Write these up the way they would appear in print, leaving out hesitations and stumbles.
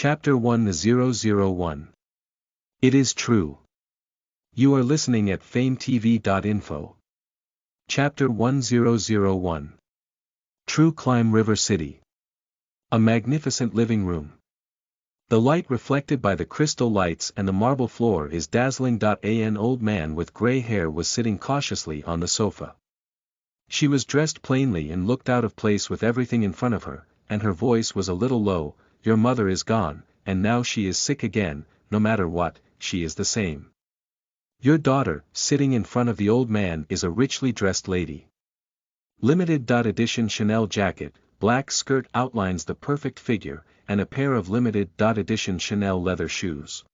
Chapter 1001. It is true. You are listening at FameTV.info. Chapter 1001. True Climb River City. A magnificent living room. The light reflected by the crystal lights and the marble floor is dazzling. An old man with gray hair was sitting cautiously on the sofa. She was dressed plainly and looked out of place with everything in front of her, and her voice was a little low. Your mother is gone, and now she is sick again. No matter what, she is the same. Your daughter, sitting in front of the old man, is a richly dressed lady. Limited edition Chanel jacket, black skirt outlines the perfect figure, and a pair of limited edition Chanel leather shoes.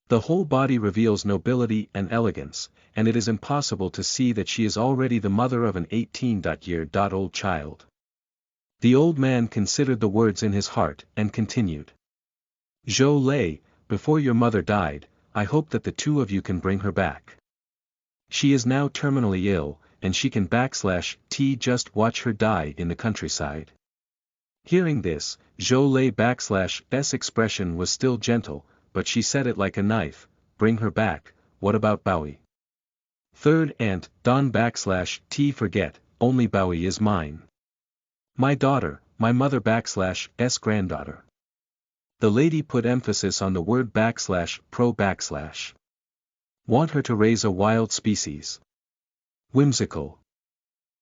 The whole body reveals nobility and elegance, and it is impossible to see that she is already the mother of an 18-year-old child. The old man considered the words in his heart and continued. Zhou Lei, before your mother died, I hope that the two of you can bring her back. She is now terminally ill, and she can just watch her die in the countryside. Hearing this, Zhou Lei's expression was still gentle, but she said it like a knife. Bring her back. What about Bowie? Third aunt, Don forget, only Bowie is mine. My daughter, my mother granddaughter. The lady put emphasis on the word pro. Want her to raise a wild species. Whimsical.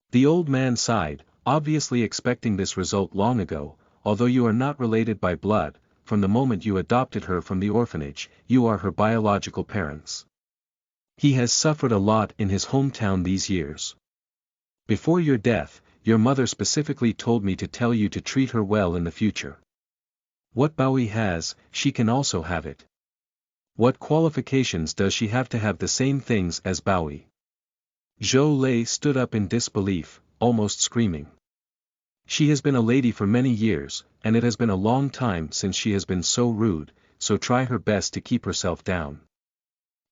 The old man sighed, obviously expecting this result long ago. Although you are not related by blood, from the moment you adopted her from the orphanage, you are her biological parents. He has suffered a lot in his hometown these years. Before your death, your mother specifically told me to tell you to treat her well in the future. What Bowie has, she can also have it. What qualifications does she have to have the same things as Bowie? Zhou Lei stood up in disbelief, almost screaming. She has been a lady for many years, and it has been a long time since she has been so rude, so try her best to keep herself down.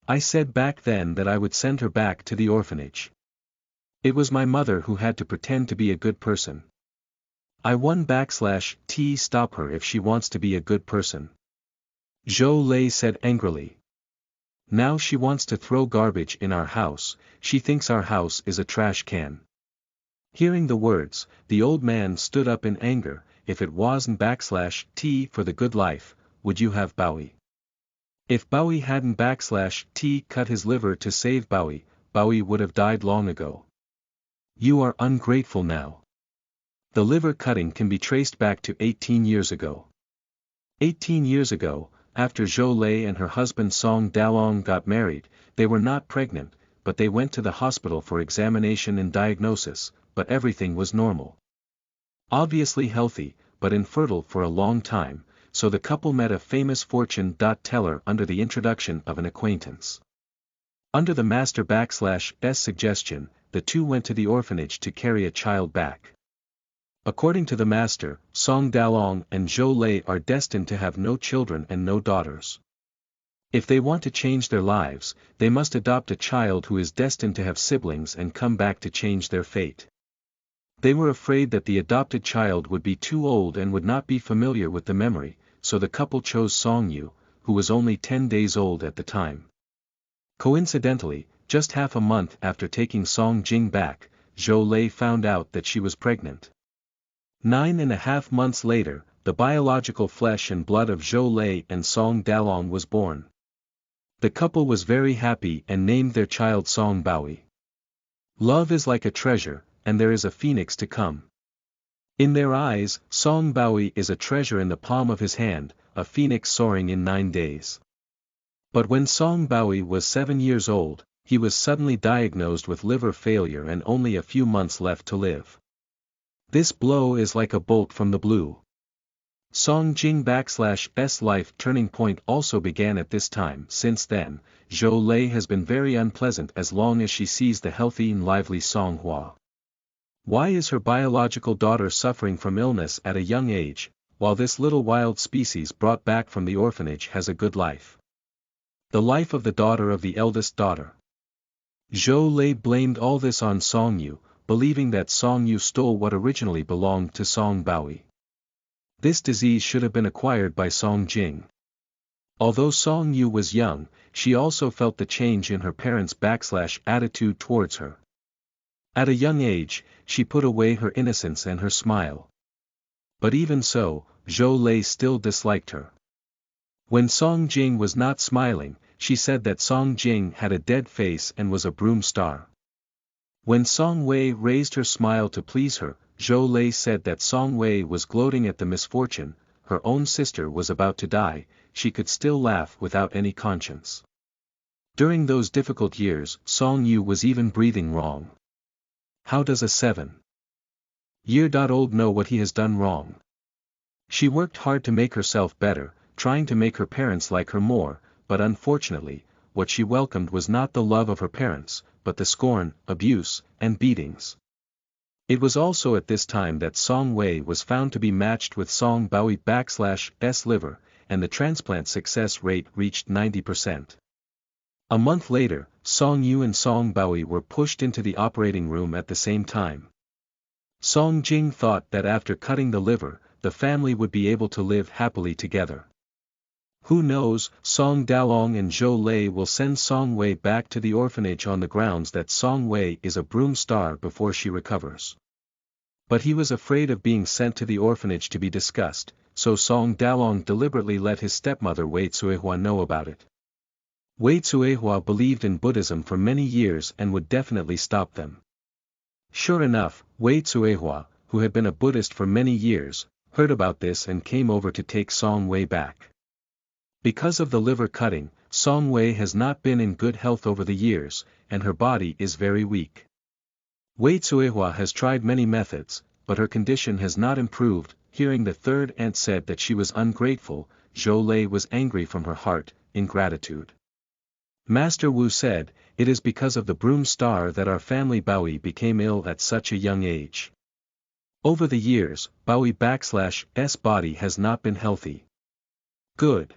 I said back then that I would send her back to the orphanage. It was my mother who had to pretend to be a good person. I won stop her if she wants to be a good person. Zhou Lei said angrily. Now she wants to throw garbage in our house. She thinks our house is a trash can. Hearing the words, the old man stood up in anger. If it wasn't for the good life, would you have Bowie? If Bowie hadn't cut his liver to save Bowie, Bowie would have died long ago. You are ungrateful now. The liver cutting can be traced back to 18 years ago. 18 years ago, after Zhou Lei and her husband Song Dalong got married, they were not pregnant, but they went to the hospital for examination and diagnosis, but everything was normal. Obviously healthy, but infertile for a long time, so the couple met a famous fortune teller under the introduction of an acquaintance. Under the master suggestion, the two went to the orphanage to carry a child back. According to the master, Song Dalong and Zhou Lei are destined to have no children and no daughters. If they want to change their lives, they must adopt a child who is destined to have siblings and come back to change their fate. They were afraid that the adopted child would be too old and would not be familiar with the memory, so the couple chose Song Yu, who was only 10 days old at the time. Coincidentally, just half a month after taking Song Jing back, Zhou Lei found out that she was pregnant. 9.5 months later, the biological flesh and blood of Zhou Lei and Song Dalong was born. The couple was very happy and named their child Song Bowie. Love is like a treasure, and there is a phoenix to come. In their eyes, Song Bowie is a treasure in the palm of his hand, a phoenix soaring in 9 days. But when Song Bowie was 7 years old, he was suddenly diagnosed with liver failure and only a few months left to live. This blow is like a bolt from the blue. Song Jing S life turning point also began at this time. Since then, Zhou Lei has been very unpleasant as long as she sees the healthy and lively Song Hua. Why is her biological daughter suffering from illness at a young age, while this little wild species brought back from the orphanage has a good life? The life of the daughter of the eldest daughter. Zhou Lei blamed all this on Song Yu, believing that Song Yu stole what originally belonged to Song Bowie. This disease should have been acquired by Song Jing. Although Song Yu was young, she also felt the change in her parents' attitude towards her. At a young age, she put away her innocence and her smile. But even so, Zhou Lei still disliked her. When Song Jing was not smiling, she said that Song Jing had a dead face and was a broom star. When Song Wei raised her smile to please her, Zhou Lei said that Song Wei was gloating at the misfortune, her own sister was about to die, she could still laugh without any conscience. During those difficult years, Song Yu was even breathing wrong. How does a 7-year-old know what he has done wrong? She worked hard to make herself better, trying to make her parents like her more, but unfortunately, what she welcomed was not the love of her parents, but the scorn, abuse, and beatings. It was also at this time that Song Wei was found to be matched with Song Baoi's liver, and the transplant success rate reached 90%. A month later, Song Yu and Song Baoi were pushed into the operating room at the same time. Song Jing thought that after cutting the liver, the family would be able to live happily together. Who knows, Song Dalong and Zhou Lei will send Song Wei back to the orphanage on the grounds that Song Wei is a broom star before she recovers. But he was afraid of being sent to the orphanage to be discussed, so Song Dalong deliberately let his stepmother Wei Cuihua know about it. Wei Cuihua believed in Buddhism for many years and would definitely stop them. Sure enough, Wei Cuihua, who had been a Buddhist for many years, heard about this and came over to take Song Wei back. Because of the liver cutting, Song Wei has not been in good health over the years, and her body is very weak. Wei Cuihua has tried many methods, but her condition has not improved. Hearing the third aunt said that she was ungrateful, Zhou Lei was angry from her heart, in gratitude. Master Wu said, "It is because of the broom star that our family Baoi became ill at such a young age. Over the years, Baoi's body has not been healthy. Good.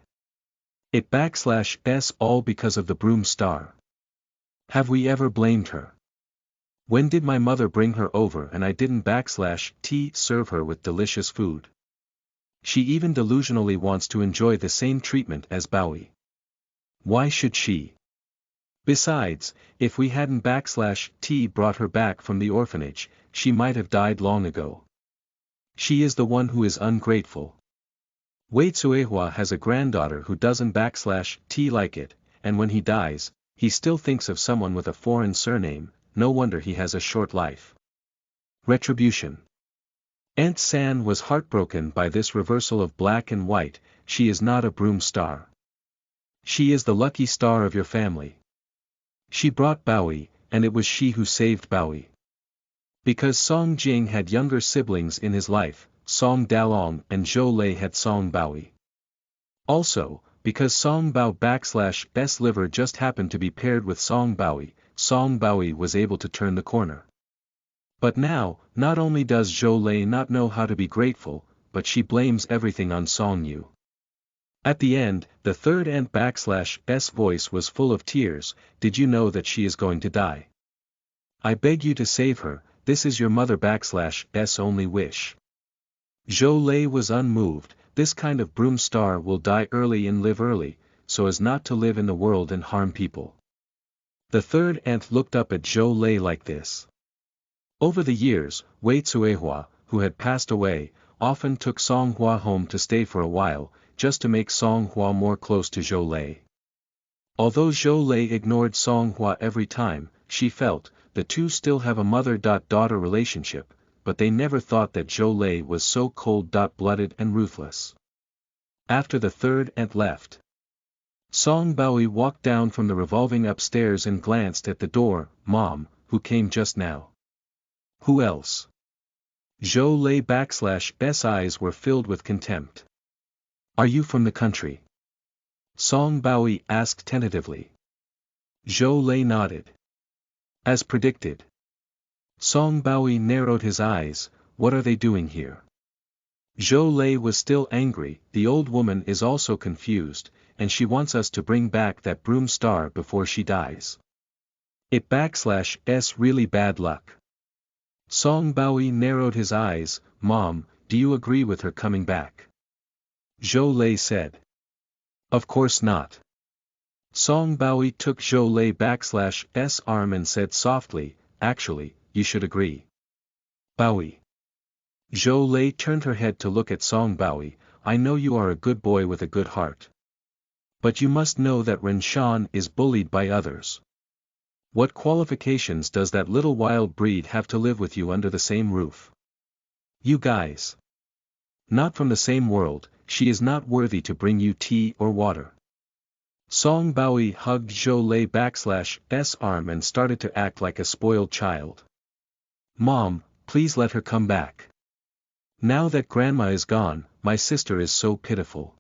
It all because of the broom star. Have we ever blamed her? When did my mother bring her over and I didn't serve her with delicious food? She even delusionally wants to enjoy the same treatment as Baoi. Why should she? Besides, if we hadn't brought her back from the orphanage, she might have died long ago. She is the one who is ungrateful. Wei Cuihua has a granddaughter who doesn't like it, and when he dies, he still thinks of someone with a foreign surname, no wonder he has a short life." Retribution. Aunt San was heartbroken by this reversal of black and white. She is not a broom star. She is the lucky star of your family. She brought Baoi, and it was she who saved Baoi. Because Song Jing had younger siblings in his life, Song Dalong and Zhou Lei had Song Baoi. Also, because Song Bao's liver just happened to be paired with Song Baoi was able to turn the corner. But now, not only does Zhou Lei not know how to be grateful, but she blames everything on Song Yu. At the end, the third aunt's voice was full of tears. "Did you know that she is going to die? I beg you to save her, this is your mother's only wish." Zhou Lei was unmoved. This kind of broom star will die early and live early, so as not to live in the world and harm people. The third aunt looked up at Zhou Lei like this. Over the years, Wei Cuihua, who had passed away, often took Song Hua home to stay for a while, just to make Song Hua more close to Zhou Lei. Although Zhou Lei ignored Song Hua every time, she felt, the two still have a mother-daughter relationship, but they never thought that Zhou Lei was so cold-blooded and ruthless. After the third aunt left, Song Baoi walked down from the revolving upstairs and glanced at the door. "Mom, who came just now?" "Who else?" Zhou Lei's eyes were filled with contempt. "Are you from the country?" Song Baoi asked tentatively. Zhou Lei nodded. As predicted. Song Baoi narrowed his eyes. "What are they doing here?" Zhou Lei was still angry. "The old woman is also confused, and she wants us to bring back that broom star before she dies. It's really bad luck." Song Baoi narrowed his eyes. "Mom, do you agree with her coming back? Zhou Lei said. Of course not. Song Baoyi took Zhou Lei/'s arm and said softly, actually, you should agree. Baoyi. Zhou Lei turned her head to look at Song Baoyi. I know you are a good boy with a good heart. But you must know that Ren Shan is bullied by others. What qualifications does that little wild breed have to live with you under the same roof? You guys. Not from the same world, she is not worthy to bring you tea or water. Song Baoyi hugged Zhou Lei/'s arm and started to act like a spoiled child. Mom, please let her come back. Now that grandma is gone, my sister is so pitiful.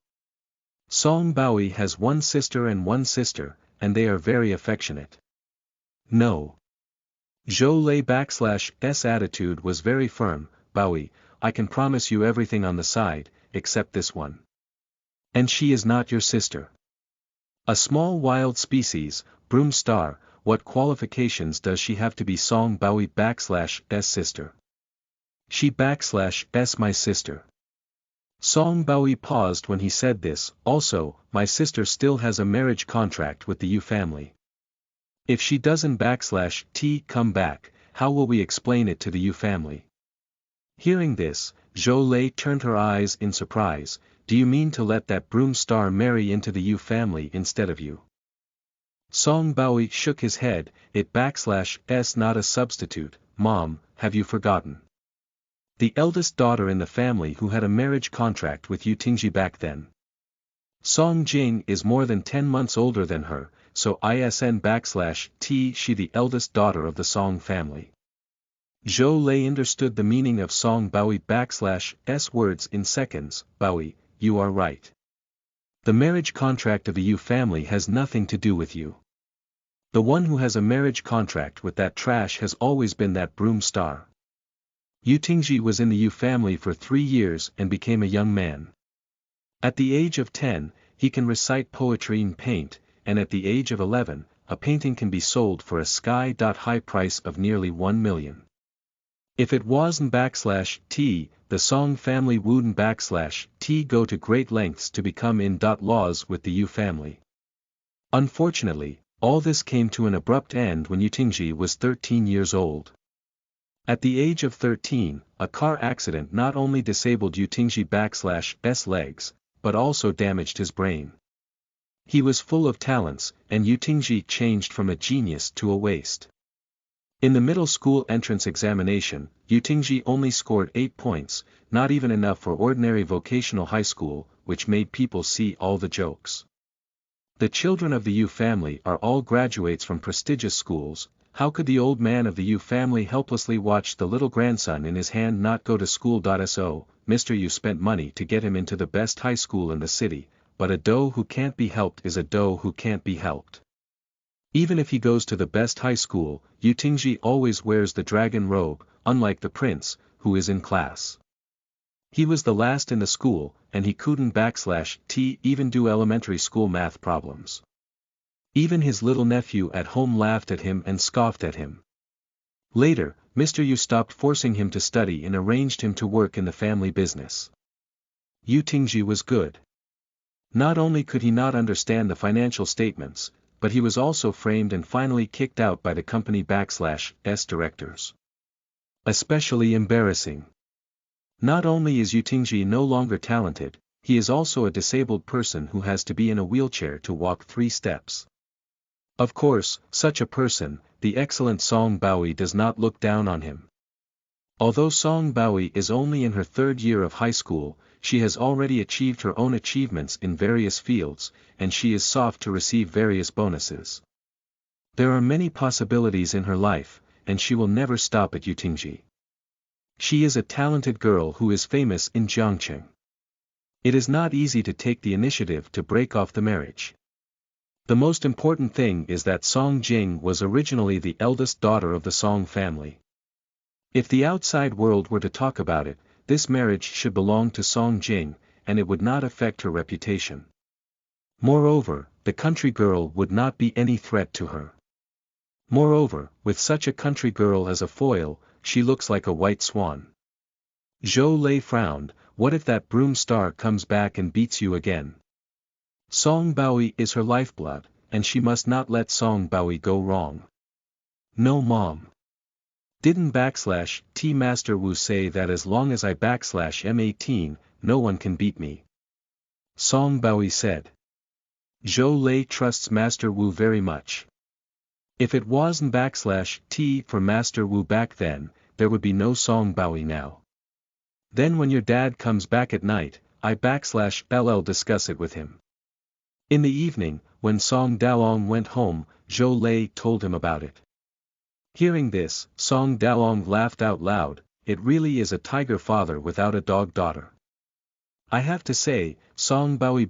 Song Baoyi has one sister, and they are very affectionate. No. Zhou Lei/'s attitude was very firm. Baoyi, I can promise you everything on the side, except this one. And she is not your sister. A small wild species, broom star, what qualifications does she have to be Song Baoyi/'s sister? She/s my sister. Song Baoyi paused when he said this. Also, my sister still has a marriage contract with the Yu family. If she doesn't come back, how will we explain it to the Yu family? Hearing this, Zhou Lei turned her eyes in surprise. Do you mean to let that broom star marry into the Yu family instead of you? Song Baoyi shook his head. It/s not a substitute. Mom, have you forgotten? The eldest daughter in the family who had a marriage contract with Yu Tingji back then. Song Jing is more than 10 months older than her, so isn/t she the eldest daughter of the Song family. Zhou Lei understood the meaning of Song Baoyi/s words in seconds. Baoyi, you are right. The marriage contract of the Yu family has nothing to do with you. The one who has a marriage contract with that trash has always been that broom star. Yu Tingji was in the Yu family for 3 years and became a young man. At the age of 10, he can recite poetry and paint, and at the age of 11, a painting can be sold for a sky-high price of nearly 1 million. If it wasn't/t, the Song family wouldn't/t go to great lengths to become in-laws with the Yu family. Unfortunately, all this came to an abrupt end when Yu Tingji was 13 years old. At the age of 13, a car accident not only disabled Yu Tingji/s legs, but also damaged his brain. He was full of talents, and Yu Tingji changed from a genius to a waste. In the middle school entrance examination, Yu Tingji only scored 8 points, not even enough for ordinary vocational high school, which made people see all the jokes. The children of the Yu family are all graduates from prestigious schools. How could the old man of the Yu family helplessly watch the little grandson in his hand not go to school? So, Mr. Yu spent money to get him into the best high school in the city, but a doe who can't be helped is a doe who can't be helped. Even if he goes to the best high school, Yu Tingji always wears the dragon robe, unlike the prince, who is in class. He was the last in the school, and he couldn't/t even do elementary school math problems. Even his little nephew at home laughed at him and scoffed at him. Later, Mr. Yu stopped forcing him to study and arranged him to work in the family business. Yu Tingji was good. Not only could he not understand the financial statements, but he was also framed and finally kicked out by the company/s directors. Especially embarrassing. Not only is Yu Tingji no longer talented, he is also a disabled person who has to be in a wheelchair to walk 3 steps. Of course, such a person, the excellent Song Baoyi does not look down on him. Although Song Baoyi is only in her 3rd year of high school, she has already achieved her own achievements in various fields, and she is soft to receive various bonuses. There are many possibilities in her life, and she will never stop at Yu Tingji. She is a talented girl who is famous in Jiangcheng. It is not easy to take the initiative to break off the marriage. The most important thing is that Song Jing was originally the eldest daughter of the Song family. If the outside world were to talk about it, this marriage should belong to Song Jing, and it would not affect her reputation. Moreover, the country girl would not be any threat to her. Moreover, with such a country girl as a foil, she looks like a white swan. Zhou Lei frowned, what if that broom star comes back and beats you again? Song Baoi is her lifeblood, and she must not let Song Baoi go wrong. No mom. Didn't T Master Wu say that as long as I M18, no one can beat me? Song Baoi said. Zhou Lei trusts Master Wu very much. If it wasn't T for Master Wu back then, there would be no Song Baoi now. Then when your dad comes back at night, I LL discuss it with him. In the evening, when Song Dalong went home, Zhou Lei told him about it. Hearing this, Song Dalong laughed out loud, it really is a tiger father without a dog daughter. I have to say, Song Baoi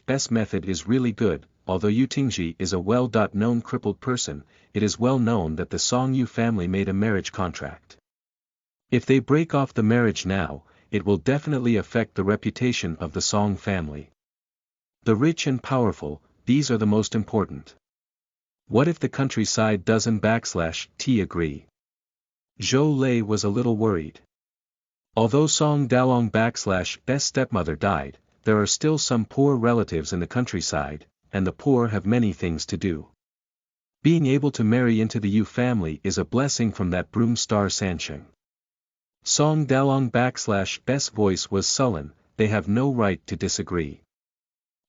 S method is really good, although Yu Tingji is a well-known crippled person, it is well known that the Song Yu family made a marriage contract. If they break off the marriage now, it will definitely affect the reputation of the Song family. The rich and powerful, these are the most important. What if the countryside doesn't T agree? Zhou Lei was a little worried. Although Song Dalong S stepmother died, there are still some poor relatives in the countryside, and the poor have many things to do. Being able to marry into the Yu family is a blessing from that broom star Sansheng. Song Dalong S voice was sullen, they have no right to disagree.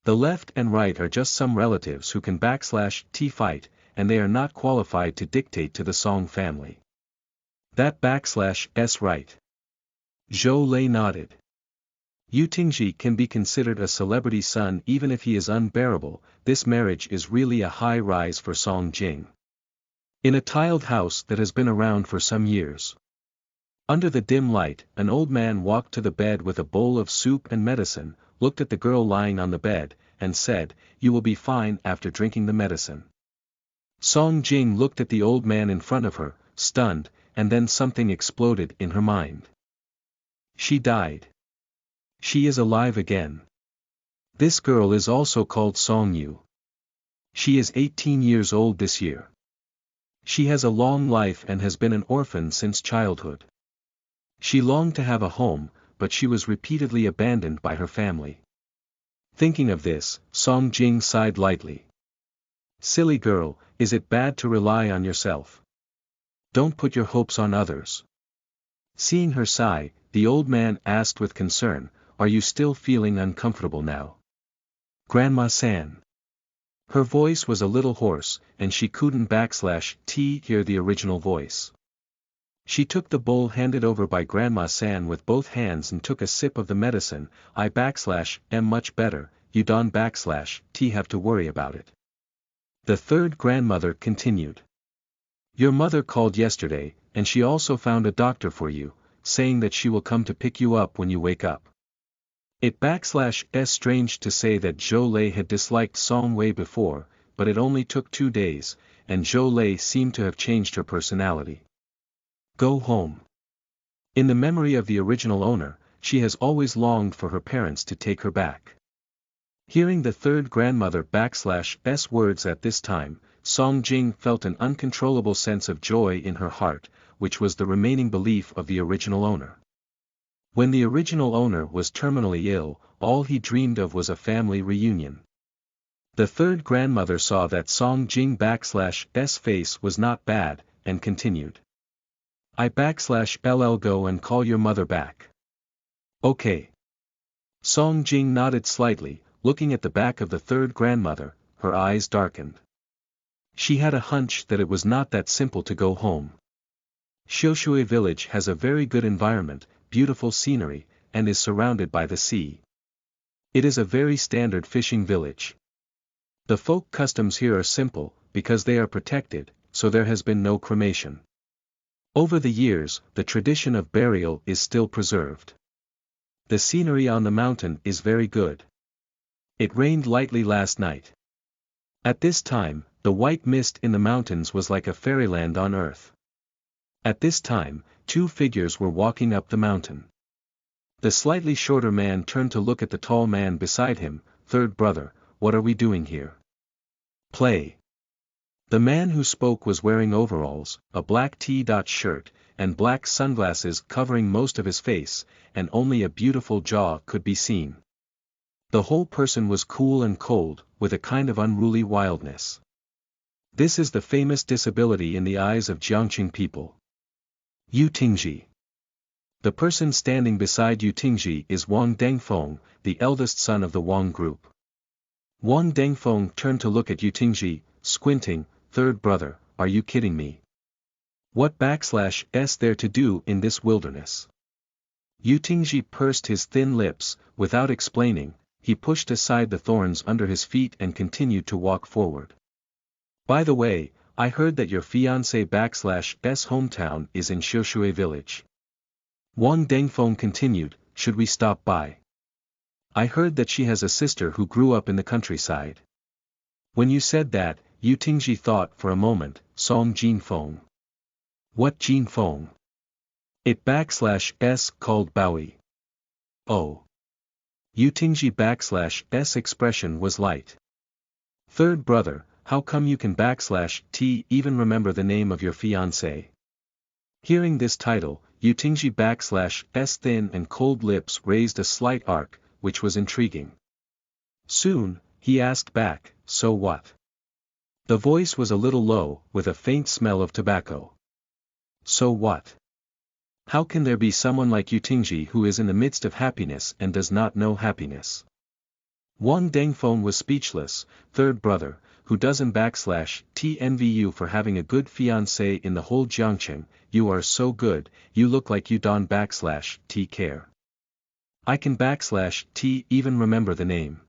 The left and right are just some relatives who can T fight, and they are not qualified to dictate to the Song family. That S right. Zhou Lei nodded. Yu Tingji can be considered a celebrity son even if he is unbearable, this marriage is really a high rise for Song Jing. In a tiled house that has been around for some years. Under the dim light, an old man walked to the bed with a bowl of soup and medicine, looked at the girl lying on the bed, and said, you will be fine after drinking the medicine. Song Jing looked at the old man in front of her, stunned, and then something exploded in her mind. She died. She is alive again. This girl is also called Song Yu. She is 18 years old this year. She has a long life and has been an orphan since childhood. She longed to have a home, but she was repeatedly abandoned by her family. Thinking of this, Song Jing sighed lightly. Silly girl, is it bad to rely on yourself? Don't put your hopes on others. Seeing her sigh, the old man asked with concern, are you still feeling uncomfortable now? Grandma-san. Her voice was a little hoarse, and she couldn't hear the original voice. She took the bowl handed over by Grandma-san with both hands and took a sip of the medicine, I am much better, you don't have to worry about it. The third grandmother continued. Your mother called yesterday, and she also found a doctor for you, saying that she will come to pick you up when you wake up. It strange to say that Zhou Lei had disliked Song Wei before, but it only took 2 days, and Zhou Lei seemed to have changed her personality. Go home. In the memory of the original owner, she has always longed for her parents to take her back. Hearing the third grandmother S words at this time, Song Jing felt an uncontrollable sense of joy in her heart, which was the remaining belief of the original owner. When the original owner was terminally ill, all he dreamed of was a family reunion. The third grandmother saw that Song Jing S face was not bad, and continued. I LL go and call your mother back. Okay. Song Jing nodded slightly, looking at the back of the third grandmother, her eyes darkened. She had a hunch that it was not that simple to go home. Xiushui village has a very good environment, beautiful scenery, and is surrounded by the sea. It is a very standard fishing village. The folk customs here are simple, because they are protected, so there has been no cremation. Over the years, the tradition of burial is still preserved. The scenery on the mountain is very good. It rained lightly last night. At this time, the white mist in the mountains was like a fairyland on earth. At this time, 2 figures were walking up the mountain. The slightly shorter man turned to look at the tall man beside him, third brother, what are we doing here? Play. The man who spoke was wearing overalls, a black T-shirt, and black sunglasses covering most of his face, and only a beautiful jaw could be seen. The whole person was cool and cold, with a kind of unruly wildness. This is the famous disability in the eyes of Jiangqing people. Yu Tingji. The person standing beside Yu Tingji is Wang Dengfeng, the eldest son of the Wang group. Wang Dengfeng turned to look at Yu Tingji, squinting. "Third brother, are you kidding me? What /s there to do in this wilderness?" Yu Tingji pursed his thin lips. Without explaining, he pushed aside the thorns under his feet and continued to walk forward. "By the way, I heard that your fiancé /s hometown is in Xiushui village." Wang Dengfeng continued, "Should we stop by? I heard that she has a sister who grew up in the countryside." When you said that, Yu Tingji thought for a moment. Song Jinfeng. What Jinfeng? It /s called Bowie. Oh. Yu Tingji /s expression was light. "Third brother, how come you can /t even remember the name of your fiancé?" Hearing this title, Yu Tingji /s thin and cold lips raised a slight arc, which was intriguing. Soon, he asked back, "So what?" The voice was a little low, with a faint smell of tobacco. "So what? How can there be someone like Yu Tingji who is in the midst of happiness and does not know happiness?" Wang Dengfeng was speechless. "Third brother, who doesn't /t envy you for having a good fiancé in the whole Jiangqing? You are so good, you look like you don't /t care. I can /t even remember the name."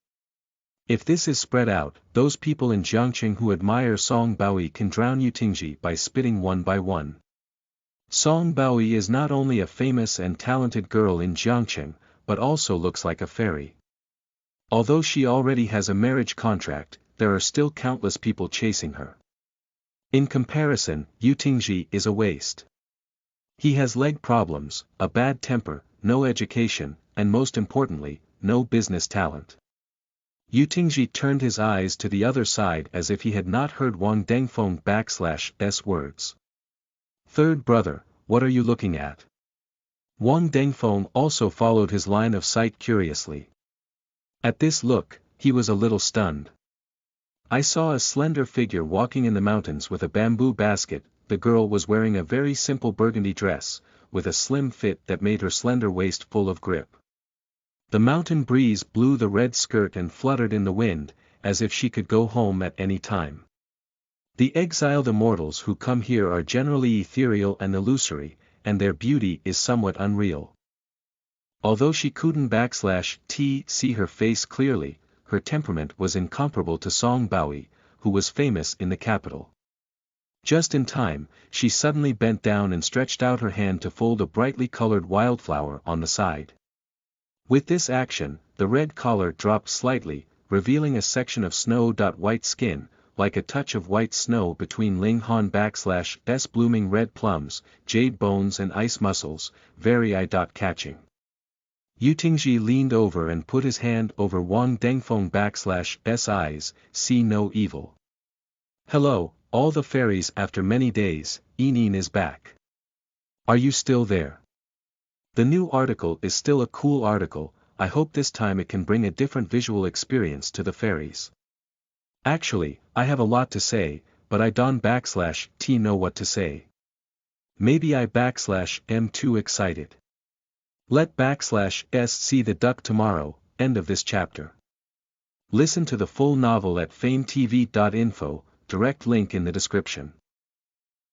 If this is spread out, those people in Jiangqing who admire Song Baoyi can drown Yu Tingji by spitting one by one. Song Baoyi is not only a famous and talented girl in Jiangqing, but also looks like a fairy. Although she already has a marriage contract, there are still countless people chasing her. In comparison, Yu Tingji is a waste. He has leg problems, a bad temper, no education, and most importantly, no business talent. Yu Tingji turned his eyes to the other side as if he had not heard Wang Dengfeng /s words. "Third brother, what are you looking at?" Wang Dengfeng also followed his line of sight curiously. At this look, he was a little stunned. "I saw a slender figure walking in the mountains with a bamboo basket. The girl was wearing a very simple burgundy dress, with a slim fit that made her slender waist full of grip. The mountain breeze blew the red skirt and fluttered in the wind, as if she could go home at any time. The exiled immortals who come here are generally ethereal and illusory, and their beauty is somewhat unreal." Although she couldn't /t see her face clearly, her temperament was incomparable to Song Baoyi, who was famous in the capital. Just in time, she suddenly bent down and stretched out her hand to fold a brightly colored wildflower on the side. With this action, the red collar dropped slightly, revealing a section of snow-white skin, like a touch of white snow between Ling Han /s blooming red plums, jade bones and ice muscles, very eye-catching. Yu Tingji leaned over and put his hand over Wang Dengfeng /s eyes. "See no evil. Hello, all the fairies after many days, Enin is back. Are you still there? The new article is still a cool article. I hope this time it can bring a different visual experience to the fairies. Actually, I have a lot to say, but I don't /t know what to say. Maybe I am too excited. Let /s see the duck tomorrow." End of this chapter. Listen to the full novel at FameTV.info, direct link in the description.